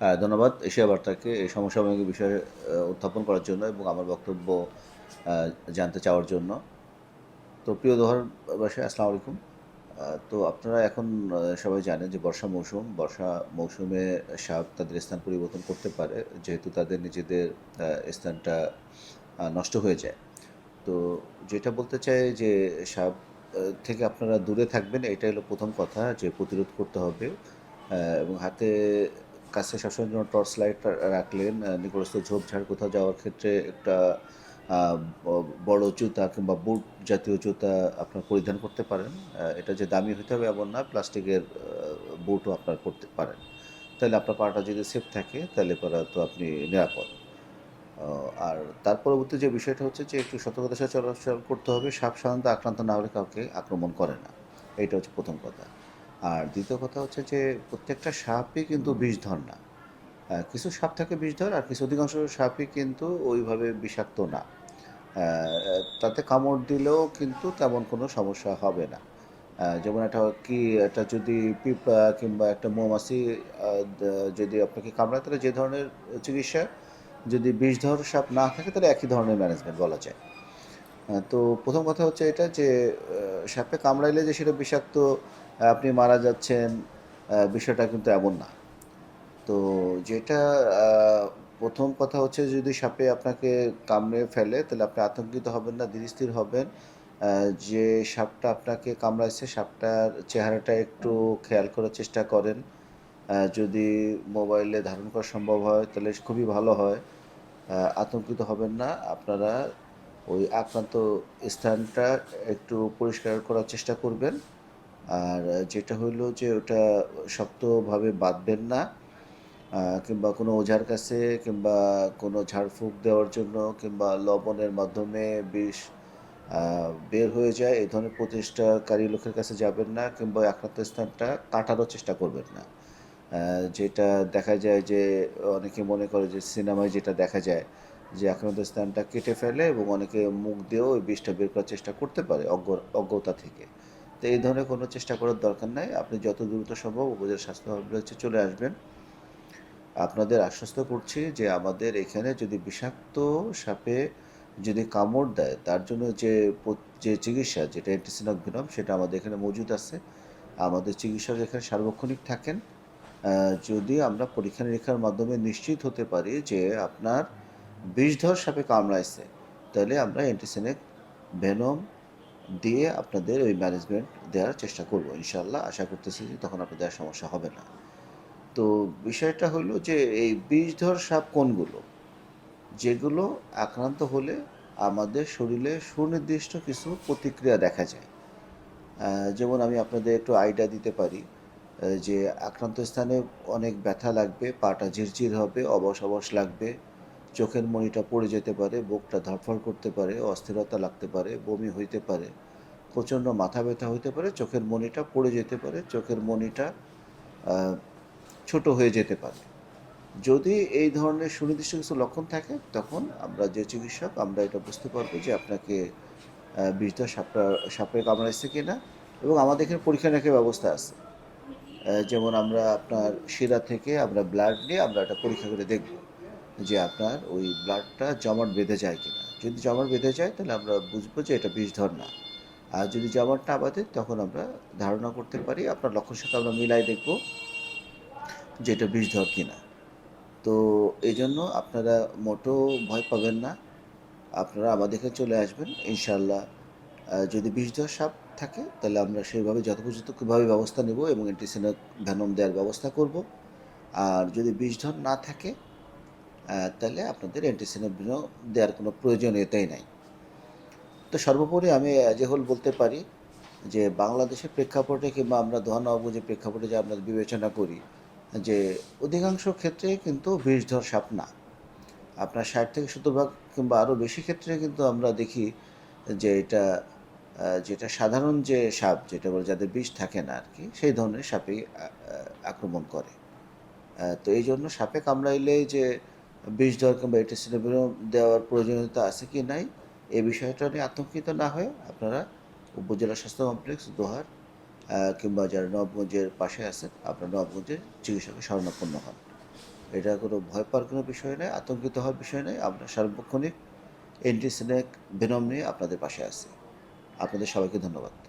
ধন্যবাদ এশিয়া বার্তাকে এই সমসাময়িক বিষয়ে উত্থাপন করার জন্য এবং আমার বক্তব্য জানতে চাওয়ার জন্য। তো প্রিয় দোহারবাসী, আসসালামু আলাইকুম। তো আপনারা এখন সবাই জানেন যে বর্ষা মৌসুমে সাপ তাদের স্থান পরিবর্তন করতে পারে, যেহেতু তাদের নিজেদের স্থানটা নষ্ট হয়ে যায়। তো যেটা বলতে চাই যে সাপ থেকে আপনারা দূরে থাকবেন, এটাই হলো প্রথম কথা, যে প্রতিরোধ করতে হবে। এবং হাতে কাছে সবসময় যেন টর্চ লাইট রাখলেন। নিকটস্থ ঝোপঝাড় কোথাও যাওয়ার ক্ষেত্রে একটা বড় জুতা কিংবা বুট জাতীয় জুতা আপনার পরিধান করতে পারেন। এটা যে দামি হতে হবে এমন না, প্লাস্টিকের বুটও আপনার পরতে পারেন। তাহলে আপনার পাটা যদি সেফ থাকে তাহলে পরে তো আপনি নিরাপদ। আর তার পরবর্তী যে বিষয়টা হচ্ছে যে একটু সতর্কতার সাথে চলাচল করতে হবে। সাপ সাধারণত আক্রান্ত না হলে কাউকে আক্রমণ করে না। এইটা হচ্ছে প্রথম কথা। আর দ্বিতীয় কথা হচ্ছে যে প্রত্যেকটা সাপই কিন্তু বিষধর না। কিছু সাপ থাকে বিষধর, আর কিছু অধিকাংশ সাপই কিন্তু ওইভাবে বিষাক্ত না। তাতে কামড় দিলেও কিন্তু তেমন কোনো সমস্যা হবে না। যেমন একটা যদি পিঁপড়া কিংবা একটা মৌমাছি যদি আপনাকে কামড়ায়, তাহলে যে ধরনের চিকিৎসা, যদি বিষধর সাপ না থাকে তাহলে একই ধরনের ম্যানেজমেন্ট বলা যায়। তো প্রথম কথা হচ্ছে এটা যে সাপে কামড়াইলে যে সেটা বিষাক্ত, আপনি মারা যাচ্ছেন, বিষয়টা কিন্তু এমন না। তো যেটা প্রথম কথা হচ্ছে, যদি সাপে আপনাকে কামড়ে ফেলে তাহলে আপনি আতঙ্কিত হবেন না, ধীরস্থির হবেন। যে সাপটা আপনাকে কামড়াইছে সাপটার চেহারাটা একটু খেয়াল করার চেষ্টা করেন। যদি মোবাইলে ধারণ করা সম্ভব হয় তাহলে খুবই ভালো হয়। আতঙ্কিত হবেন না আপনারা। ওই আক্রান্ত স্থানটা একটু পরিষ্কার করার চেষ্টা করবেন। আর যেটা হইলো যে ওটা শক্তভাবে বাঁধবেন না, কিংবা কোনো ওঝার কাছে কিংবা কোনো ঝাড়ফুঁক দেওয়ার জন্য কিংবা লবণের মাধ্যমে বিষ বের হয়ে যায় এই ধরনের প্রচেষ্টাকারী লোকের কাছে যাবেন না, কিংবা ওই আক্রান্ত স্থানটা কাটারও চেষ্টা করবেন না। যেটা দেখা যায় যে অনেকে মনে করে যে সিনেমায় যেটা দেখা যায় যে আক্রান্ত স্থানটা কেটে ফেলে এবং অনেকে মুখ দিয়েও ওই বিষটা বের করার চেষ্টা করতে পারে অজ্ঞতা থেকে। তো এই ধরনের কোনো চেষ্টা করার দরকার নাই। আপনি যত দ্রুত সম্ভব উপজেলা স্বাস্থ্য কমপ্লেক্সে চলে আসবেন। আপনাদের আশ্বস্ত করছি যে আমাদের এখানে যদি বিষাক্ত সাপে যদি কামড় দেয় তার জন্য যে চিকিৎসা, যেটা অ্যান্টিসিনক ভেনম, সেটা আমাদের এখানে মজুদ আছে। আমাদের চিকিৎসক এখানে সার্বক্ষণিক থাকেন। যদি আমরা পরীক্ষা নিরীক্ষার মাধ্যমে নিশ্চিত হতে পারি যে আপনার বিষধর সাপে কামড়াইছে, তাহলে আমরা অ্যান্টিসিনিক ভেনম দিয়ে আপনাদের ওই ম্যানেজমেন্ট দেওয়ার চেষ্টা করব ইনশাল্লাহ। আশা করতেছি যে তখন আপনাদের আর সমস্যা হবে না। তো বিষয়টা হলো যে এই বিষধর সাপ কোনগুলো, যেগুলো আক্রান্ত হলে আমাদের শরীরে সুনির্দিষ্ট কিছু প্রতিক্রিয়া দেখা যায়। যেমন আমি আপনাদের একটু আইডিয়া দিতে পারি। যে আক্রান্ত স্থানে অনেক ব্যথা লাগবে, পাটা ঝিরঝির হবে, অবশ অবশ লাগবে, চোখের মণিটা পড়ে যেতে পারে, বুকটা ধড়ফড় করতে পারে, অস্থিরতা লাগতে পারে, বমি হইতে পারে, প্রচণ্ড মাথা ব্যথা হইতে পারে, চোখের মণিটা পড়ে যেতে পারে, চোখের মণিটা আহ, ছোট হয়ে যেতে পারে। যদি এই ধরনের সুনির্দিষ্ট কিছু লক্ষণ থাকে, তখন আমরা যে চিকিৎসক আমরা এটা বুঝতে পারবো যে আপনাকে বিষধর সাপে কামড়াইছে কিনা। এবং আমাদের এখানে পরীক্ষা নিরীক্ষার ব্যবস্থা আছে। যেমন আমরা আপনার শিরা থেকে আমরা ব্লাড নিয়ে আমরা একটা পরীক্ষা করে দেখব যে আপনার ওই ব্লাডটা জমাট বেঁধে যায় কিনা। যদি জমাট বেঁধে যায় তাহলে আমরা বুঝবো যে এটা বিষধর না। আর যদি জমাট না বাঁধে তখন আমরা ধারণা করতে পারি, আপনার লক্ষণের সাথে আমরা মিলাই দেখব যে এটা বিষধর কিনা। তো এই জন্য আপনারা মোটেও ভয় পাবেন না। আপনারা আমাদের এখানে চলে আসবেন ইনশাল্লাহ। যদি বিষধর সাপ থাকে তাহলে আমরা সেইভাবে যথোপযুক্তভাবে ব্যবস্থা নেব এবং অ্যান্টিসেপ্টিক ভেনম দেওয়ার ব্যবস্থা করব। আর যদি বিষধর না থাকে তাহলে আপনাদের অ্যান্টিসেপ্টিক ভেনম দেওয়ার কোনো প্রয়োজনীয়তাই নাই। তো সর্বোপরি আমি অ্যাজ এ হোল বলতে পারি যে বাংলাদেশের প্রেক্ষাপটে কিংবা আমরা দোহানবাবু প্রেক্ষাপটে যে আমরা বিবেচনা করি, যে অধিকাংশ ক্ষেত্রে কিন্তু বিষধর সাপ না। আপনার 60 থেকে 70 ভাগ কিংবা আরও বেশি ক্ষেত্রে কিন্তু আমরা দেখি যে এটা যেটা সাধারণ যে সাপ যেটা বলে যাদের বিষ থাকে না আর কি, সেই ধরনের সাপেই আক্রমণ করে। তো এই জন্য সাপে কামড়াইলে যে বিষধর কিংবা এন্টিসিনোভির দেওয়ার প্রয়োজনীয়তা আছে কি নাই, এই বিষয়টা নিয়ে আতঙ্কিত না হয়ে আপনারা উপজেলা স্বাস্থ্য কমপ্লেক্স দোহার কিংবা যারা নবাবগঞ্জের পাশে আছেন আপনারা নবাবগঞ্জের চিকিৎসকের শরণাপন্ন হন। এটা কোনো ভয় পাওয়ার কোনো বিষয় নয়, আতঙ্কিত হওয়ার বিষয় নয়। আমরা সার্বক্ষণিক অ্যান্টি স্নেক ভেনম নিয়ে আপনাদের পাশে আছি। আপনাদের সবাইকে ধন্যবাদ।